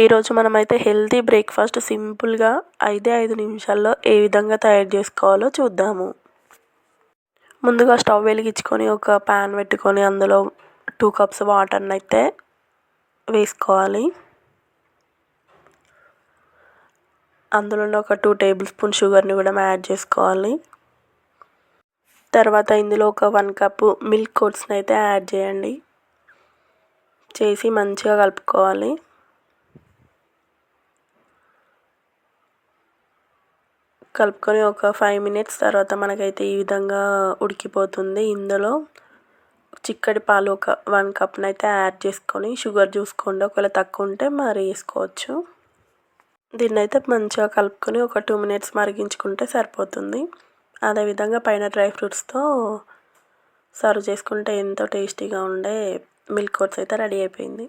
ఈరోజు మనమైతే healthy breakfast సింపుల్గా 5 నిమిషాల్లో ఏ విధంగా తయారు చేసుకోవాలో చూద్దాము. ముందుగా స్టవ్ వెలిగించుకొని ఒక ప్యాన్ పెట్టుకొని అందులో 2 కప్స్ వాటర్ని అయితే వేసుకోవాలి. అందులోనే ఒక 2 టేబుల్ స్పూన్ షుగర్ని కూడా యాడ్ చేసుకోవాలి. తర్వాత ఇందులో ఒక 1 కప్పు మిల్క్ ఓట్స్ని అయితే యాడ్ చేయండి. చేసి మంచిగా కలుపుకోవాలి. కలుపుకొని ఒక 5 మినిట్స్ తర్వాత మనకైతే ఈ విధంగా ఉడికిపోతుంది. ఇందులో చిక్కటి పాలు ఒక 1 కప్నైతే యాడ్ చేసుకొని షుగర్ చూసుకోండి, ఒకవేళ తక్కువ ఉంటే మరి వేసుకోవచ్చు. దీన్నైతే మంచిగా కలుపుకొని ఒక 2 మినిట్స్ మరిగించుకుంటే సరిపోతుంది. అదేవిధంగా పైన డ్రై ఫ్రూట్స్తో సర్వ్ చేసుకుంటే ఎంతో టేస్టీగా ఉండే మిల్క్ ఓట్స్ అయితే రెడీ అయిపోయింది.